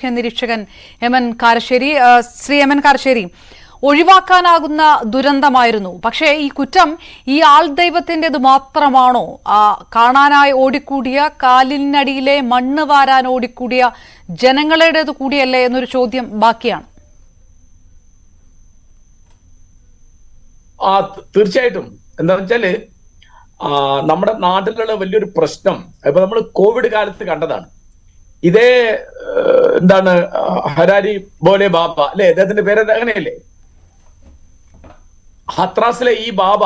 നിരീക്ഷകൻ എം എൻ കാരശ്ശേരി. ശ്രീ എം എൻ കാരശ്ശേരി, ഒഴിവാക്കാനാകുന്ന ദുരന്തമായിരുന്നു. പക്ഷേ ഈ കുറ്റം ഈ ആൾ ദൈവത്തിൻ്റെത് മാത്രമാണോ? കാണാനായി ഓടിക്കൂടിയ, കാലിനടിയിലെ മണ്ണ് വാരാൻ ഓടിക്കൂടിയ ജനങ്ങളുടേത് കൂടിയല്ലേ എന്നൊരു ചോദ്യം ബാക്കിയാണ്. തീർച്ചയായിട്ടും. എന്താണെന്ന് വെച്ചാല് നമ്മുടെ നാട്ടിലുള്ള വലിയൊരു പ്രശ്നം ഇപ്പൊ നമ്മൾ കോവിഡ് കാലത്ത് കണ്ടതാണ്. ഇതേ എന്താണ് ഹരാരി ബോലെ ബാബ അല്ലെ, അദ്ദേഹത്തിന്റെ പേര് അങ്ങനെയല്ലേ, ഹത്രാസിലെ ഈ ബാബ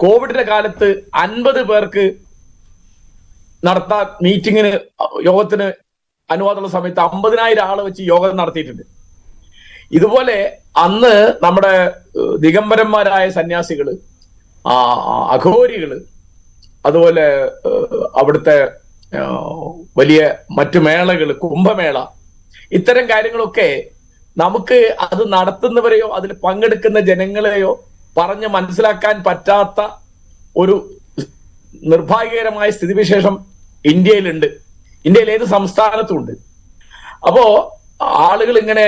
കോവിഡിന്റെ കാലത്ത് 50 പേർക്ക് നടത്താൻ മീറ്റിങ്ങിന് യോഗത്തിന് അനുവാദമുള്ള സമയത്ത് 50,000 ആള് വെച്ച് യോഗം നടത്തിയിട്ടുണ്ട്. ഇതുപോലെ അന്ന് നമ്മുടെ ദിഗംബരന്മാരായ സന്യാസികള്, അഘോരികള്, അതുപോലെ അവിടുത്തെ വലിയ മറ്റു മേളകള്, കുംഭമേള, ഇത്തരം കാര്യങ്ങളൊക്കെ നമുക്ക് അത് നടത്തുന്നവരെയോ അതിൽ പങ്കെടുക്കുന്ന ജനങ്ങളെയോ പറഞ്ഞ് മനസ്സിലാക്കാൻ പറ്റാത്ത ഒരു നിർഭാഗ്യകരമായ സ്ഥിതിവിശേഷം ഇന്ത്യയിലുണ്ട്. ഇന്ത്യയിൽ ഏത് സംസ്ഥാനത്തും ഉണ്ട്. അപ്പോ ആളുകൾ ഇങ്ങനെ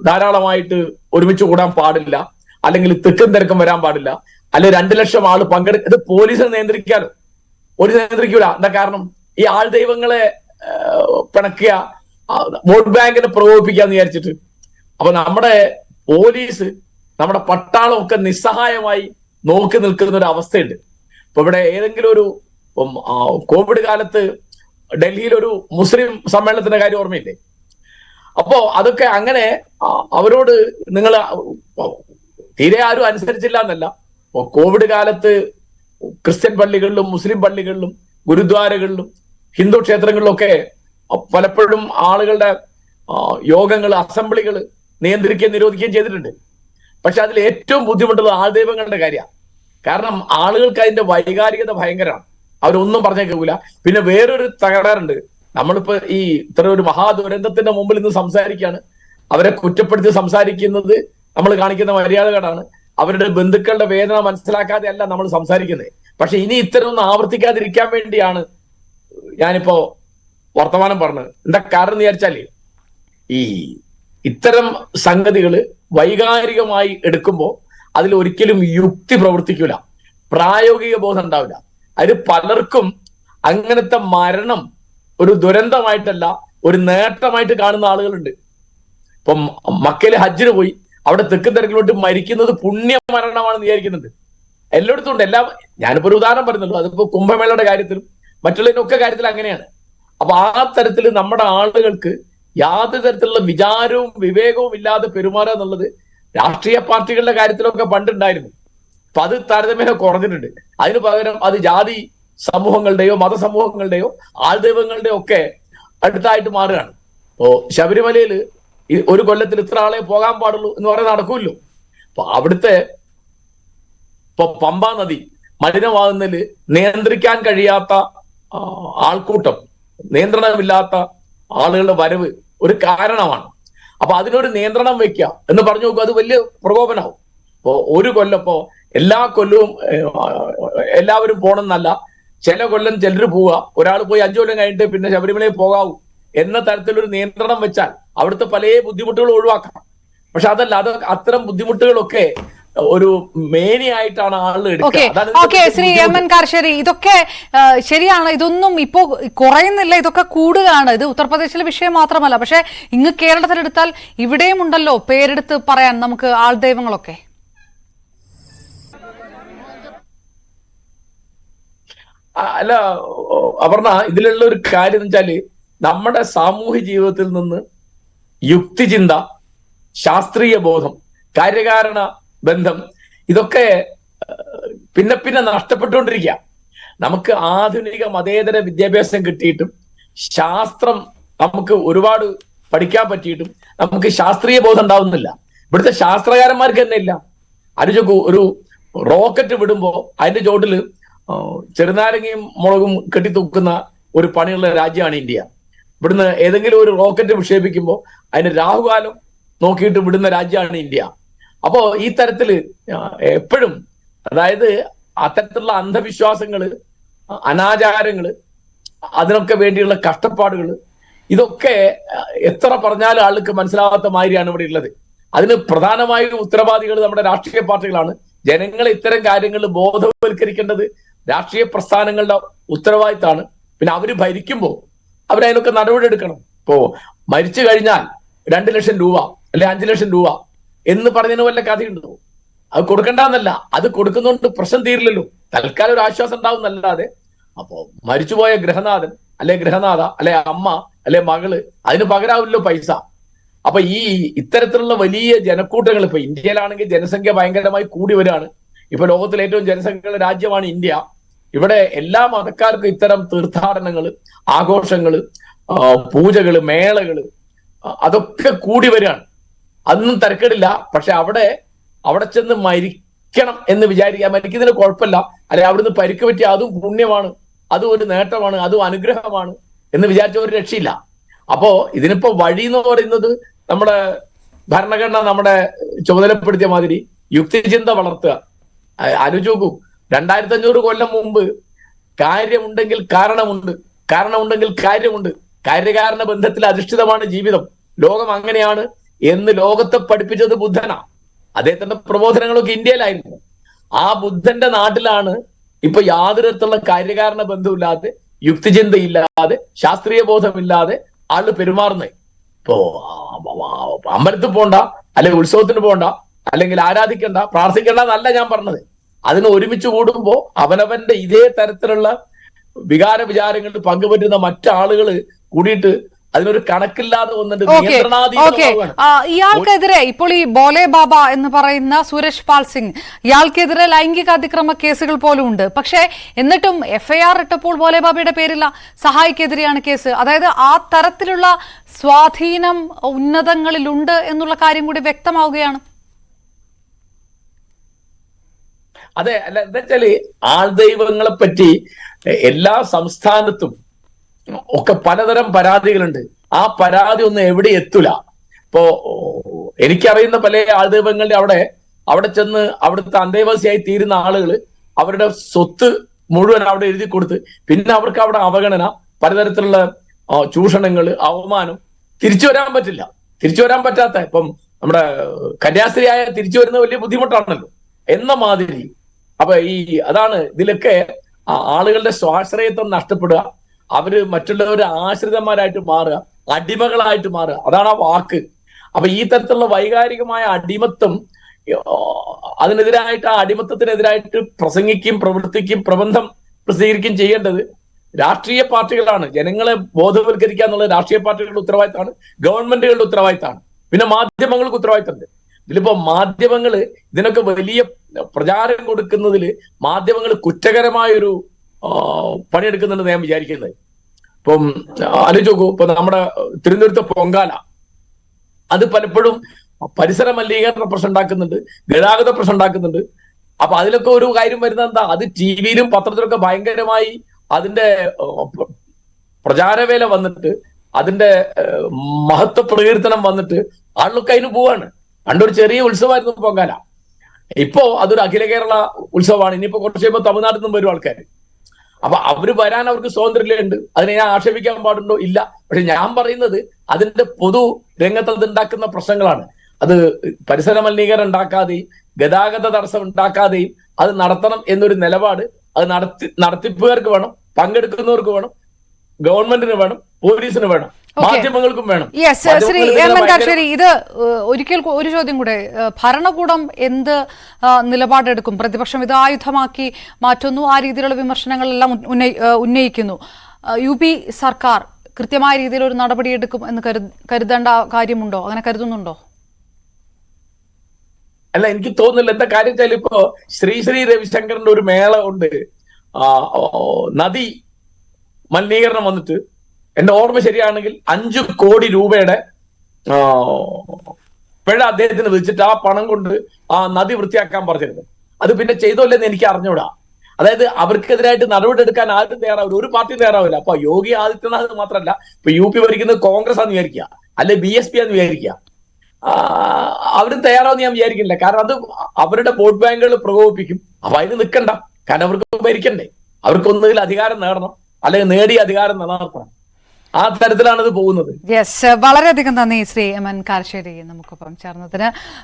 ധാരാളമായിട്ട് ഒരുമിച്ച് കൂടാൻ പാടില്ല, അല്ലെങ്കിൽ തിക്കും തിരക്കും വരാൻ പാടില്ല, അല്ലെങ്കിൽ 2 ലക്ഷം ആള് ഇത് പോലീസിനെ നിയന്ത്രിക്കാനോ? പോലീസ് നിയന്ത്രിക്കൂല. എന്താ കാരണം? ഈ ആൾ ദൈവങ്ങളെ പിണക്കുക, വോട്ട് ബാങ്കിനെ പ്രകോപിപ്പിക്കാന്ന് വിചാരിച്ചിട്ട്. അപ്പൊ നമ്മുടെ പോലീസ്, നമ്മുടെ പട്ടാളം ഒക്കെ നിസ്സഹായമായി നോക്കി നിൽക്കുന്ന ഒരു അവസ്ഥയുണ്ട്. ഇപ്പൊ ഇവിടെ ഏതെങ്കിലും ഒരു കോവിഡ് കാലത്ത് ഡൽഹിയിൽ ഒരു മുസ്ലിം സമ്മേളനത്തിന്റെ കാര്യം ഓർമ്മയില്ലേ? അപ്പോ അതൊക്കെ അങ്ങനെ അവരോട് നിങ്ങൾ തീരെ ആരും അനുസരിച്ചില്ല എന്നല്ല. കോവിഡ് കാലത്ത് ക്രിസ്ത്യൻ പള്ളികളിലും മുസ്ലിം പള്ളികളിലും ഗുരുദ്വാരകളിലും ഹിന്ദു ക്ഷേത്രങ്ങളിലൊക്കെ പലപ്പോഴും ആളുകളുടെ യോഗങ്ങൾ, അസംബ്ലികൾ നിയന്ത്രിക്കുകയും നിരോധിക്കുകയും ചെയ്തിട്ടുണ്ട്. പക്ഷെ അതിൽ ഏറ്റവും ബുദ്ധിമുട്ടുള്ളത് ആൾദൈവങ്ങളുടെ കാര്യമാണ്. കാരണം ആളുകൾക്ക് അതിന്റെ വൈകാരികത ഭയങ്കരമാണ്. അവരൊന്നും പറഞ്ഞേ കേൾക്കൂല. പിന്നെ വേറൊരു തകരാറുണ്ട്. നമ്മളിപ്പോ ഈ ഇത്ര ഒരു മഹാദുരന്തത്തിന്റെ മുമ്പിൽ ഇന്ന് സംസാരിക്കുകയാണ്. അവരെ കുറ്റപ്പെടുത്തി സംസാരിക്കുന്നത് നമ്മൾ കാണിക്കുന്ന മര്യാദകളാണ്. അവരുടെ ബന്ധുക്കളുടെ വേദന മനസ്സിലാക്കാതെ അല്ല നമ്മൾ സംസാരിക്കുന്നത്. പക്ഷെ ഇനി ഇത്തരം ഒന്നും ആവർത്തിക്കാതിരിക്കാൻ വേണ്ടിയാണ് ഞാനിപ്പോ വർത്തമാനം പറഞ്ഞത്. എന്താ കാരണം എന്ന് വിചാരിച്ചാല്, ഈ ഇത്തരം സംഗതികള് വൈകാരികമായി എടുക്കുമ്പോൾ അതിൽ ഒരിക്കലും യുക്തി പ്രവർത്തിക്കൂല, പ്രായോഗിക ബോധം ഉണ്ടാവില്ല. അതിൽ പലർക്കും അങ്ങനത്തെ മരണം ഒരു ദുരന്തമായിട്ടല്ല, ഒരു നേട്ടമായിട്ട് കാണുന്ന ആളുകളുണ്ട്. ഇപ്പം മക്കയിലെ ഹജ്ജിന് പോയി അവിടെ തെക്കും തിരക്കിലോട്ട് മരിക്കുന്നത് പുണ്യ മരണമാണെന്ന് വിചാരിക്കുന്നുണ്ട്. എല്ലായിടത്തും ഉണ്ട്. ഞാനിപ്പോ ഒരു ഉദാഹരണം പറയുന്നുള്ളൂ. അതിപ്പോ കുംഭമേളയുടെ കാര്യത്തിലും മറ്റുള്ളതിനൊക്കെ കാര്യത്തിൽ അങ്ങനെയാണ്. അപ്പൊ ആ തരത്തിൽ നമ്മുടെ ആളുകൾക്ക് യാതൊരു തരത്തിലുള്ള വിചാരവും വിവേകവും ഇല്ലാതെ പെരുമാറുക എന്നുള്ളത് രാഷ്ട്രീയ പാർട്ടികളുടെ കാര്യത്തിലൊക്കെ പണ്ടുണ്ടായിരുന്നു. അപ്പൊ അത് താരതമ്യേന കുറഞ്ഞിട്ടുണ്ട്. അതിനു പകരം അത് ജാതി സമൂഹങ്ങളുടെയോ മതസമൂഹങ്ങളുടെയോ ആൾദൈവങ്ങളുടെയോ ഒക്കെ അടുത്തായിട്ട് മാറുകയാണ്. ഇപ്പോ ശബരിമലയിൽ ഒരു കൊല്ലത്തിൽ ഇത്ര ആളെ പോകാൻ പാടുള്ളൂ എന്ന് പറയാൻ നടക്കൂല്ലോ. അപ്പൊ അവിടുത്തെ ഇപ്പൊ പമ്പാ നദി മലിനമാകുന്നതിൽ നിയന്ത്രിക്കാൻ കഴിയാത്ത ആൾക്കൂട്ടം, നിയന്ത്രണമില്ലാത്ത ആളുകളുടെ വരവ് ഒരു കാരണമാണ്. അപ്പൊ അതിനൊരു നിയന്ത്രണം വെക്കുക എന്ന് പറഞ്ഞു നോക്കുക, അത് വലിയ പ്രകോപനമാവും. ഇപ്പോ ഒരു കൊല്ലം, ഇപ്പോ എല്ലാ കൊല്ലവും എല്ലാവരും പോകണമെന്നല്ല, ചില കൊല്ലം ചിലർ പോവുക, ഒരാൾ പോയി 5 കൊല്ലം കഴിഞ്ഞിട്ട് പിന്നെ ശബരിമലയിൽ പോകാവൂ എന്ന തരത്തിലൊരു നിയന്ത്രണം വെച്ചാൽ അവിടുത്തെ പല ബുദ്ധിമുട്ടുകളും ഒഴിവാക്കാം. പക്ഷെ അതല്ല, അത് അത്തരം ബുദ്ധിമുട്ടുകളൊക്കെ ഒരു മേനിയായിട്ടാണ് ആളുകൾ എടുക്കുക. ശ്രീ എം എൻ കാരശ്ശേരി, ഇതൊക്കെ ശരിയാണ്. ഇതൊന്നും ഇപ്പോ കുറയുന്നില്ല, ഇതൊക്കെ കൂടുകയാണ്. ഇത് ഉത്തർപ്രദേശിലെ വിഷയം മാത്രമല്ല. പക്ഷെ ഇങ്ങ് കേരളത്തിലെടുത്താൽ ഇവിടെയും ഉണ്ടല്ലോ പേരെടുത്ത് പറയാൻ നമുക്ക് ആൾദൈവങ്ങളൊക്കെ. അല്ല അപർണ, ഇതിലുള്ള ഒരു കാര്യം എന്ന് വെച്ചാല് നമ്മുടെ സാമൂഹ്യ ജീവിതത്തിൽ നിന്ന് യുക്തിചിന്ത, ശാസ്ത്രീയ ബോധം, കാര്യകാരണ ബന്ധം, ഇതൊക്കെ പിന്നെ പിന്നെ നഷ്ടപ്പെട്ടുകൊണ്ടിരിക്കുക. നമുക്ക് ആധുനിക മതേതര വിദ്യാഭ്യാസം കിട്ടിയിട്ടും ശാസ്ത്രം നമുക്ക് ഒരുപാട് പഠിക്കാൻ പറ്റിയിട്ടും നമുക്ക് ശാസ്ത്രീയ ബോധം ഉണ്ടാവുന്നില്ല. ഇവിടുത്തെ ശാസ്ത്രകാരന്മാർക്ക് തന്നെ ഇല്ല. ഒരു റോക്കറ്റ് വിടുമ്പോ അതിന്റെ ചോട്ടില് ചെറുനാരങ്ങയും മുളകും കെട്ടിത്തൂക്കുന്ന ഒരു പണിയുള്ള രാജ്യമാണ് ഇന്ത്യ. ഇവിടുന്ന് ഏതെങ്കിലും ഒരു റോക്കറ്റ് വിക്ഷേപിക്കുമ്പോൾ അതിന് രാഹുകാലം നോക്കിയിട്ട് വിടുന്ന രാജ്യമാണ് ഇന്ത്യ. അപ്പോ ഈ തരത്തില് എപ്പോഴും, അതായത് അത്തരത്തിലുള്ള അന്ധവിശ്വാസങ്ങള്, അനാചാരങ്ങള്, അതിനൊക്കെ വേണ്ടിയുള്ള കഷ്ടപ്പാടുകൾ, ഇതൊക്കെ എത്ര പറഞ്ഞാലും ആൾക്ക് മനസ്സിലാവാത്ത മാതിരിയാണ് ഇവിടെ ഉള്ളത്. അതിന് പ്രധാനമായും ഉത്തരവാദികൾ നമ്മുടെ രാഷ്ട്രീയ പാർട്ടികളാണ്. ജനങ്ങളെ ഇത്തരം കാര്യങ്ങളിൽ ബോധവൽക്കരിക്കേണ്ടത് രാഷ്ട്രീയ പ്രസ്ഥാനങ്ങളുടെ ഉത്തരവാദിത്തമാണ്. പിന്നെ അവര് ഭരിക്കുമ്പോൾ അവരതിനൊക്കെ നടപടി എടുക്കണം. ഇപ്പോ മരിച്ചു കഴിഞ്ഞാൽ 2 ലക്ഷം രൂപ അല്ലെ 5 ലക്ഷം രൂപ എന്ന് പറഞ്ഞതിന് വല്ല കഥയുണ്ടോ? അത് കൊടുക്കണ്ടെന്നല്ല, അത് കൊടുക്കുന്നതുകൊണ്ട് പ്രശ്നം തീരില്ലല്ലോ. തൽക്കാലം ഒരു ആശ്വാസം ഉണ്ടാവും എന്നല്ലാതെ അപ്പോ മരിച്ചുപോയ ഗൃഹനാഥൻ അല്ലെ ഗൃഹനാഥ അല്ലെ അമ്മ അല്ലെ മകള് അതിന് പകരാവില്ലോ പൈസ. അപ്പൊ ഈ ഇത്തരത്തിലുള്ള വലിയ ജനക്കൂട്ടങ്ങൾ, ഇപ്പൊ ഇന്ത്യയിലാണെങ്കിൽ ജനസംഖ്യ ഭയങ്കരമായി കൂടി വരികയാണ്. ഇപ്പൊ ലോകത്തിലെ ഏറ്റവും ജനസംഖ്യയുള്ള രാജ്യമാണ് ഇന്ത്യ. ഇവിടെ എല്ലാ മതക്കാർക്കും ഇത്തരം തീർത്ഥാടനങ്ങള്, ആഘോഷങ്ങള്, പൂജകള്, മേളകള് അതൊക്കെ കൂടി വരികയാണ്. അതൊന്നും തിരക്കേടില്ല. പക്ഷെ അവിടെ ചെന്ന് മരിക്കണം എന്ന് വിചാരിക്കുക, മരിക്കുന്നതിന് കുഴപ്പമില്ല, അല്ലെ അവിടുന്ന് പരിക്ക് പറ്റിയ അതും പുണ്യമാണ്, അതും ഒരു നേട്ടമാണ്, അതും അനുഗ്രഹമാണ് എന്ന് വിചാരിച്ച ഒരു രക്ഷയില്ല. അപ്പോ ഇതിനിപ്പോ വഴി എന്ന് പറയുന്നത് നമ്മുടെ ഭരണഘടന നമ്മുടെ ചുമതലപ്പെടുത്തിയ മാതിരി യുക്തിചിന്ത വളർത്തുക. ആലോചിച്ച് നോക്കൂ, 2500 കൊല്ലം മുമ്പ് കാര്യമുണ്ടെങ്കിൽ കാരണമുണ്ട്, കാരണമുണ്ടെങ്കിൽ കാര്യമുണ്ട്, കാര്യകാരണ ബന്ധത്തിൽ അധിഷ്ഠിതമാണ് ജീവിതം, ലോകം അങ്ങനെയാണ് എന്ന് ലോകത്തെ പഠിപ്പിച്ചത് ബുദ്ധനാ. അദ്ദേഹത്തിന്റെ പ്രബോധനങ്ങളൊക്കെ ഇന്ത്യയിലായിരുന്നു. ആ ബുദ്ധന്റെ നാട്ടിലാണ് ഇപ്പൊ യാതൊരു തരത്തിലുള്ള കാര്യകാരണ ബന്ധമില്ലാതെ, യുക്തിചിന്തയില്ലാതെ, ശാസ്ത്രീയ ബോധമില്ലാതെ ആള് പെരുമാറുന്നത്. ഇപ്പോ അമ്പലത്തിൽ പോണ്ട, അല്ലെങ്കിൽ ഉത്സവത്തിന് പോണ്ട, അല്ലെങ്കിൽ ആരാധിക്കണ്ട, പ്രാർത്ഥിക്കണ്ട എന്നല്ല ഞാൻ പറഞ്ഞത്. അതിന് ഒരുമിച്ച് കൂടുമ്പോ അവനവന്റെ ഇതേ തരത്തിലുള്ള വികാരങ്ങൾ പങ്കുപറ്റുന്ന മറ്റാളുകൾ കൂടിയിട്ട് അതിനൊരു കണക്കില്ലാതെ വന്നിട്ട് നിയന്ത്രണാധീനമാണ്. ഇയാൾക്കെതിരെ ഇപ്പോൾ ഈ ബോലെ ബാബ എന്ന് പറയുന്ന സുരേഷ് പാൽ സിംഗ്, ഇയാൾക്കെതിരെ ലൈംഗിക അതിക്രമ കേസുകൾ പോലും ഉണ്ട്. പക്ഷേ എന്നിട്ടും FIR ഇട്ടപ്പോൾ ബോലെ ബാബയുടെ പേരില്ല, സഹായിക്കെതിരെയാണ് കേസ്. അതായത് ആ തരത്തിലുള്ള സ്വാധീനം ഉന്നതങ്ങളിലുണ്ട് എന്നുള്ള കാര്യം കൂടി വ്യക്തമാവുകയാണ്. അതെ, അല്ല എന്താ വെച്ചാല് ആൾദൈവങ്ങളെ പറ്റി എല്ലാ സംസ്ഥാനത്തും ഒക്കെ പലതരം പരാതികളുണ്ട്. ആ പരാതി ഒന്നും എവിടെ എത്തൂല. ഇപ്പോ എനിക്കറിയുന്ന പല ആൾദൈവങ്ങളുടെ അവിടെ ചെന്ന് അവിടുത്തെ അന്തേവാസിയായി തീരുന്ന ആളുകൾ അവരുടെ സ്വത്ത് മുഴുവൻ അവിടെ എഴുതി കൊടുത്ത് പിന്നെ അവർക്ക് അവിടെ അവഗണന, പലതരത്തിലുള്ള ചൂഷണങ്ങൾ, അവമാനം, തിരിച്ചു വരാൻ പറ്റില്ല. തിരിച്ചു വരാൻ പറ്റാത്ത, ഇപ്പം നമ്മുടെ കന്യാസ്ത്രീയായ തിരിച്ചു വരുന്നത് വലിയ ബുദ്ധിമുട്ടാണല്ലോ എന്ന മാതിരി. അപ്പൊ അതാണ് ഇതിലൊക്കെ ആളുകളുടെ സ്വാശ്രയത്വം നഷ്ടപ്പെടുക, അവര് മറ്റുള്ളവരെ ആശ്രിതന്മാരായിട്ട് മാറുക, അടിമകളായിട്ട് മാറുക, അതാണ് ആ വാക്ക്. അപ്പൊ ഈ തരത്തിലുള്ള വൈകാരികമായ അടിമത്വം, അതിനെതിരായിട്ട്, ആ അടിമത്തത്തിനെതിരായിട്ട് പ്രസംഗിക്കും, പ്രവർത്തിക്കും, പ്രബന്ധം പ്രസിദ്ധീകരിക്കുകയും ചെയ്യേണ്ടത് രാഷ്ട്രീയ പാർട്ടികളാണ്. ജനങ്ങളെ ബോധവൽക്കരിക്കുക എന്നുള്ളത് രാഷ്ട്രീയ പാർട്ടികളുടെ ഉത്തരവാദിത്തമാണ്, ഗവൺമെന്റുകളുടെ ഉത്തരവാദിത്തമാണ്, പിന്നെ മാധ്യമങ്ങൾക്ക് ഉത്തരവാദിത്തമുണ്ട്. ഇതിലിപ്പോ മാധ്യമങ്ങള് ഇതിനൊക്കെ വലിയ പ്രചാരം കൊടുക്കുന്നതിൽ മാധ്യമങ്ങൾ കുറ്റകരമായൊരു പണിയെടുക്കുന്നുണ്ടെന്ന് ഞാൻ വിചാരിക്കുന്നത്. ഇപ്പം ആലോചിച്ച് നോക്കൂ, ഇപ്പൊ നമ്മുടെ തിരുവനന്തപുരത്തെ പൊങ്കാല, അത് പലപ്പോഴും പരിസര മലിനീകരണ പ്രശ്നം ഉണ്ടാക്കുന്നുണ്ട്, ഗതാഗത പ്രശ്നം ഉണ്ടാക്കുന്നുണ്ട്. അപ്പൊ അതിലൊക്കെ ഒരു കാര്യം വരുന്നത് എന്താ, അത് TV-യിലും പത്രത്തിലൊക്കെ ഭയങ്കരമായി അതിന്റെ പ്രചാരവേല വന്നിട്ട്, അതിന്റെ മഹത്വ പ്രകീർത്തനം വന്നിട്ട് ആളിലൊക്കെ അതിന് പോവാണ്. പണ്ടൊരു ചെറിയ ഉത്സവമായിരുന്നു പൊങ്കാല, ഇപ്പോ അതൊരു അഖില കേരള ഉത്സവമാണ്. ഇനിയിപ്പോ കുറച്ച് കഴിയുമ്പോൾ തമിഴ്നാട്ടിൽ നിന്നും വരും ആൾക്കാർ. അപ്പൊ അവര് വരാൻ അവർക്ക് സ്വാതന്ത്ര്യമുണ്ട്, അതിനെ ഞാൻ ആക്ഷേപിക്കാൻ പാടുണ്ടോ? ഇല്ല. പക്ഷെ ഞാൻ പറയുന്നത് അതിന്റെ പൊതു രംഗത്ത് അത് ഉണ്ടാക്കുന്ന പ്രശ്നങ്ങളാണ്. അത് പരിസര മലിനീകരണം ഉണ്ടാക്കാതെയും ഗതാഗത തടസ്സം ഉണ്ടാക്കാതെയും അത് നടത്തണം എന്നൊരു നിലപാട് അത് നടത്തിപ്പുകാർക്ക് വേണം, പങ്കെടുക്കുന്നവർക്ക് വേണം, ഗവൺമെന്റിന് വേണം, പോലീസിന് വേണം, മാധ്യമങ്ങൾക്കും വേണം. ശ്രീ എം എൻ കാർഷേരി, ഇത് ഒരിക്കൽ ഒരു ചോദ്യം കൂടെ, ഭരണകൂടം എന്ത് നിലപാടെടുക്കും? പ്രതിപക്ഷം ഇത് ആയുധമാക്കി മാറ്റുന്നു, ആ രീതിയിലുള്ള വിമർശനങ്ങളെല്ലാം ഉന്നയിക്കുന്നു. UP സർക്കാർ കൃത്യമായ രീതിയിൽ ഒരു നടപടിയെടുക്കും എന്ന് കരുതേണ്ട കാര്യമുണ്ടോ? അങ്ങനെ കരുതുന്നുണ്ടോ? അല്ല, എനിക്ക് തോന്നുന്നില്ല. എന്താ കാര്യം വെച്ചാൽ ഇപ്പോ ശ്രീ രവിശങ്കറിന്റെ ഒരു മേള ഉണ്ട്, നദി മലിനീകരണം വന്നിട്ട്, എന്റെ ഓർമ്മ ശരിയാണെങ്കിൽ 5 കോടി രൂപയുടെ പിഴ അദ്ദേഹത്തിന് വിധിച്ചിട്ട് ആ പണം കൊണ്ട് ആ നദി വൃത്തിയാക്കാൻ പറഞ്ഞിരുന്നു. അത് പിന്നെ ചെയ്തോല്ലെന്ന് എനിക്ക് അറിഞ്ഞൂടാ. അതായത് അവർക്കെതിരായിട്ട് നടപടി എടുക്കാൻ ആരും തയ്യാറാവില്ല, ഒരു പാർട്ടി തയ്യാറാവില്ല. അപ്പൊ യോഗി ആദിത്യനാഥ് മാത്രമല്ല, ഇപ്പൊ UP ഭരിക്കുന്നത് കോൺഗ്രസ് ആണെന്ന് വിചാരിക്കുക, അല്ലെ BSP ആണെന്ന് വിചാരിക്കുക, അവരും തയ്യാറാവെന്ന് ഞാൻ വിചാരിക്കില്ല. കാരണം അത് അവരുടെ വോട്ട് ബാങ്കുകൾ പ്രകോപിപ്പിക്കും. അപ്പൊ അതിന് നിൽക്കണ്ട, കാരണം അവർക്ക് ഭരിക്കണ്ടേ, അവർക്ക് ഒന്നുകിൽ അധികാരം നേടണം, അല്ലെങ്കിൽ നേടിയ അധികാരം നിലനിർത്തണം. ആ തരത്തിലാണ് ഇത് പോകുന്നത്. യെസ്, വളരെയധികം നന്ദി ശ്രീ എം എൻ കാരശ്ശേരി നമുക്കൊപ്പം ചേർന്നതിന്.